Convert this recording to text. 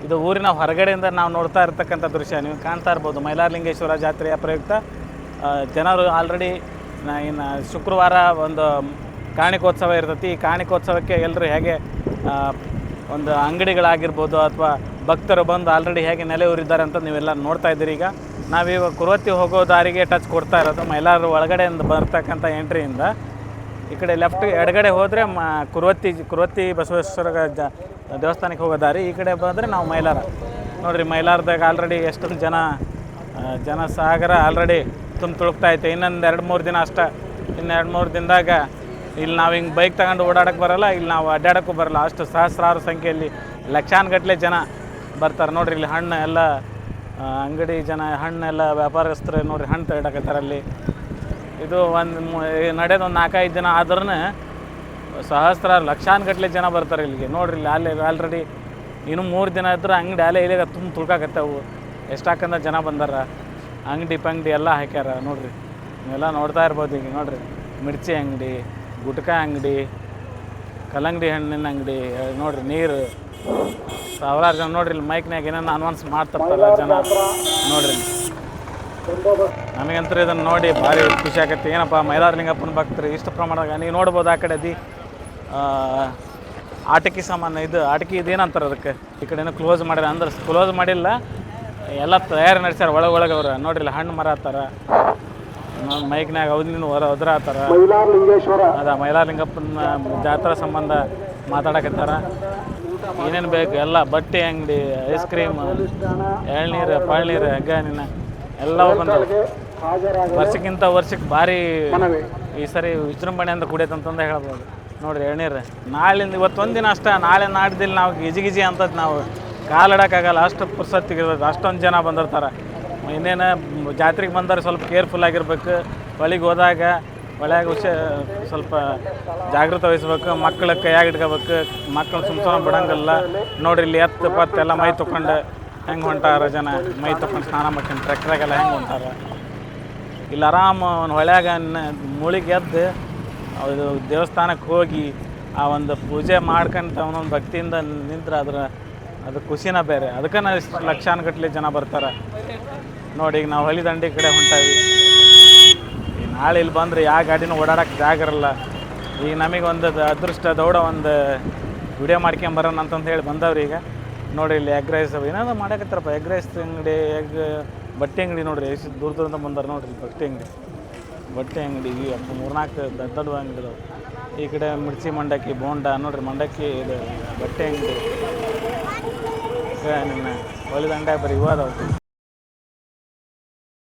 ಇದು ಊರಿನ ಹೊರಗಡೆಯಿಂದ ನಾವು ನೋಡ್ತಾ ಇರ್ತಕ್ಕಂಥ ದೃಶ್ಯ. ನೀವು ಕಾಣ್ತಾ ಇರ್ಬೋದು, ಮೈಲಾರಲಿಂಗೇಶ್ವರ ಜಾತ್ರೆಯ ಪ್ರಯುಕ್ತ ಜನರು ಆಲ್ರೆಡಿ ಇನ್ನು ಶುಕ್ರವಾರ ಒಂದು ಕಾಣಿಕೋತ್ಸವ ಇರ್ತೈತಿ. ಈ ಕಾಣಿಕೋತ್ಸವಕ್ಕೆ ಎಲ್ಲರೂ ಹೇಗೆ ಒಂದು ಅಂಗಡಿಗಳಾಗಿರ್ಬೋದು ಅಥವಾ ಭಕ್ತರು ಬಂದು ಆಲ್ರೆಡಿ ಹೇಗೆ ನೆಲೆ ಊರಿದ್ದಾರೆ ಅಂತ ನೀವೆಲ್ಲ ನೋಡ್ತಾ ಇದ್ದೀರಿ. ಈಗ ನಾವಿವಾಗ ಕುರುವತ್ತಿ ಹೋಗೋ ದಾರಿಗೆ ಟಚ್ ಕೊಡ್ತಾ ಇರೋದು. ಮೈಲಾರ ಒಳಗಡೆಯಿಂದ ಬರ್ತಕ್ಕಂಥ ಎಂಟ್ರಿಯಿಂದ ಈ ಕಡೆ ಲೆಫ್ಟ್ ಎಡಗಡೆ ಹೋದರೆ ಕುರುವತ್ತಿ ಬಸವೇಶ್ವರ ದೇವಸ್ಥಾನಕ್ಕೆ ಹೋಗೋ ದಾರಿ. ಈ ಕಡೆ ಬಂದರೆ ನಾವು ಮೈಲಾರ. ನೋಡಿರಿ, ಮೈಲಾರದಾಗ ಆಲ್ರೆಡಿ ಎಷ್ಟೊಂದು ಜನಸಾಗರ ಆಲ್ರೆಡಿ ತುಳುಕ್ತಾ ಐತೆ. ಇನ್ನೊಂದು 2-3 ದಿನ ಅಷ್ಟೇ. ಇನ್ನು 2-3 ದಿನದಾಗ ಇಲ್ಲಿ ನಾವು ಹಿಂಗೆ ಬೈಕ್ ತಗೊಂಡು ಓಡಾಡೋಕ್ಕೆ ಬರೋಲ್ಲ, ಇಲ್ಲಿ ನಾವು ಅಡ್ಡಾಡೋಕ್ಕೂ ಬರೋಲ್ಲ. ಅಷ್ಟು ಸಹಸ್ರಾರು ಸಂಖ್ಯೆಯಲ್ಲಿ ಲಕ್ಷಾನುಗಟ್ಟಲೆ ಜನ ಬರ್ತಾರೆ. ನೋಡಿರಿ, ಇಲ್ಲಿ ಹಣ್ಣು ಎಲ್ಲ ಅಂಗಡಿ ಜನ, ಹಣ್ಣೆಲ್ಲ ವ್ಯಾಪಾರಸ್ಥರು ನೋಡಿರಿ ಹಣ್ಣು ತಗೊಳಕತ್ತಾರೆ ಅಲ್ಲಿ. ಇದು ನಡೆಯೋದು ಒಂದು 4-5 ದಿನ ಆದ್ರೂ ಸಹಸ್ರಾರು ಲಕ್ಷಾನುಗಟ್ಟಲೆ ಜನ ಬರ್ತಾರೆ ಇಲ್ಲಿಗೆ. ನೋಡಿರಿ, ಇಲ್ಲಿ ಅಲ್ಲೇ ಆಲ್ರೆಡಿ ಇನ್ನೂ 3 ದಿನ ಇದ್ರೆ ಅಂಗಡಿ ಅಲ್ಲೇ ಇಲ್ಲಿಗೆ ತುಳ್ಕಾಕತ್ತವು. ಎಷ್ಟಾಕಂದ ಜನ ಬಂದಾರ. ಅಂಗಡಿ ಎಲ್ಲ ಹಾಕ್ಯಾರ. ನೋಡಿರಿ, ನೀವೆಲ್ಲ ನೋಡ್ತಾ ಇರ್ಬೋದು. ಈಗ ನೋಡಿರಿ, ಮಿರ್ಚಿ ಅಂಗಡಿ, ಗುಟ್ಕಾ ಅಂಗಡಿ, ಕಲ್ಲಂಗಡಿ ಹಣ್ಣಿನ ಅಂಗಡಿ, ನೋಡಿರಿ ನೀರು, ಸಾವಿರಾರು ಜನ. ನೋಡಿರಿ, ಇಲ್ಲಿ ಮೈಕ್ನಾಗ ಏನೇನು ಅನೌನ್ಸ್ ಮಾಡ್ತಿರ್ತಾರ ಜನ. ನೋಡಿರಿ, ನಮಗಂತೂ ಇದನ್ನು ನೋಡಿ ಭಾರಿ ಖುಷಿ ಆಗತ್ತೆ. ಏನಪ್ಪ ಮೈಲಾರಲಿಂಗಪ್ಪನ ಭಕ್ತರು ಇಷ್ಟು ಪ್ರಮಾಣದಾಗ. ನೀವು ನೋಡ್ಬೋದು ಆ ಕಡೆ ಆಟಿಕೆ ಸಾಮಾನು, ಆಟಿಕೆ ಇದೇನಂತಾರೆ ಅದಕ್ಕೆ. ಈ ಕಡೆನೂ ಕ್ಲೋಸ್ ಮಾಡ್ಯಾರ. ಅಂದ್ರೆ ಕ್ಲೋಸ್ ಮಾಡಿಲ್ಲ, ಎಲ್ಲ ತಯಾರಿ ನಡೆಸ್ಯಾರ ಒಳಗೆ ಅವ್ರು. ನೋಡ್ರಿ, ಹಣ್ಣು ಮರ ಹತ್ತಾರ, ಮೈಕ್ನಾಗ ಅವ್ದಿನ ಒದರಾತಾರ. ಮೈಲಾರಲಿಂಗಪ್ಪನ ಜಾತ್ರಾ ಸಂಬಂಧ ಮಾತಾಡಕತ್ತಾರ. ಏನೇನು ಬೇಕು ಎಲ್ಲ, ಬಟ್ಟೆ ಅಂಗಡಿ, ಐಸ್ ಕ್ರೀಮ್, ಎಳ್ನೀರು, ಪಳ್ನೀರು, ಹೆಗ್ಗಾನಿನ ಎಲ್ಲವೂ ಬಂದವು. ವರ್ಷಕ್ಕಿಂತ ವರ್ಷಕ್ಕೆ ಭಾರಿ ಈ ಸರಿ ವಿಜೃಂಭಣೆ ಅಂತ ಕುಡಿಯತ್ತಂತಂದು ಹೇಳ್ಬೋದು. ನೋಡಿರಿ, ಎಳ್ನೀರು ನಾಳಿಂದ ಇವತ್ತೊಂದು ದಿನ ಅಷ್ಟೇ. ನಾಳೆ ನಾಡ್ದಿಲ್ಲ ನಾವು ಗಿಜಿ ಅಂತದ್ದು ನಾವು ಕಾಲಿಡೋಕ್ಕಾಗಲ್ಲ, ಅಷ್ಟು ಪುರ್ಸತ್ತಿಗಿರ್ತದೆ. ಅಷ್ಟೊಂದು ಜನ ಬಂದಿರ್ತಾರೆ. ಇನ್ನೇನು ಜಾತ್ರೆಗೆ ಬಂದರೆ ಸ್ವಲ್ಪ ಕೇರ್ಫುಲ್ ಆಗಿರ್ಬೇಕು. ಹೊಳಿಗೆ ಹೋದಾಗ ಹೊಳ್ಯಾಗ ಸ್ವಲ್ಪ ಜಾಗೃತ ವಹಿಸ್ಬೇಕು. ಮಕ್ಕಳ ಕೈಯಾಗಿ ಇಟ್ಕೋಬೇಕು. ಮಕ್ಕಳು ಸುಮ್ಮನೆ ಬಿಡೋಂಗಿಲ್ಲ. ನೋಡಿರಿ, ಇಲ್ಲಿ ಪತ್ತೆಲ್ಲ ಮೈ ತೊಗೊಂಡು ಹೆಂಗೆ ಹೊಂಟಾರ ಜನ. ಮೈ ತೊಗೊಂಡು ಸ್ನಾನ ಮಾಡ್ಕೊಂಡು ಟ್ರ್ಯಾಕ್ಟ್ರಾಗೆಲ್ಲ ಹೆಂಗೆ ಹೊಂಟಾರ. ಇಲ್ಲಿ ಆರಾಮ ಹೊಳ್ಯಾಗ ಮುಳಿಗೆ ಎದ್ದು ಅದು ದೇವಸ್ಥಾನಕ್ಕೆ ಹೋಗಿ ಆ ಒಂದು ಪೂಜೆ ಮಾಡ್ಕೊಂತ ಅವನೊಂದು ಭಕ್ತಿಯಿಂದ ನಿಂತ್ರೆ ಅದು ಖುಷಿನ ಬೇರೆ. ಅದಕ್ಕೆ ಲಕ್ಷಾನುಗಟ್ಟಲೆ ಜನ ಬರ್ತಾರೆ. ನೋಡಿ, ಈಗ ನಾವು ಹಳ್ಳಿದಂಡಿ ಕಡೆ ಹೊಂಟಾವಿ. ನಾಳೆ ಇಲ್ಲಿ ಬಂದರೆ ಯಾವ ಗಾಡಿನೂ ಓಡಾಡೋಕ್ಕೆ ಜಾಗ ಇರಲ್ಲ. ಈಗ ನಮಗೆ ಒಂದು ಅದೃಷ್ಟ ದೌಡ ಒಂದು ವಿಡಿಯೋ ಮಾಡ್ಕೊಂಬರೋಣ ಅಂತಂದು ಹೇಳಿ ಬಂದವ್ರಿ. ಈಗ ನೋಡಿರಿ, ಇಲ್ಲಿ ಎಗ್ ರೈಸ್ ಏನಾದ್ರು ಮಾಡಕತ್ತಾರಪ್ಪ. ಎಗ್ ರೈಸ್ ಅಂಗಡಿ, ಬಟ್ಟೆ ಅಂಗಡಿ ನೋಡಿರಿ, ಎಷ್ಟು ದೂರದಿಂದ ಬಂದಾರೆ. ನೋಡಿರಿ, ಬಟ್ಟೆ ಅಂಗಡಿ 3-4 ದೊಡ್ಡ ಅಂಗಡಿ ಇದಾವೆ. ಈ ಕಡೆ ಮಿರ್ಚಿ, ಮಂಡಕ್ಕಿ, ಬೋಂಡ. ನೋಡಿರಿ, ಮಂಡಕ್ಕಿ, ಇದು ಬಟ್ಟೆ ಅಂಗಡಿ. ನಿನ್ನ ಹೊಲಿದಂಡ ಬರೀ ಇವಾದವು.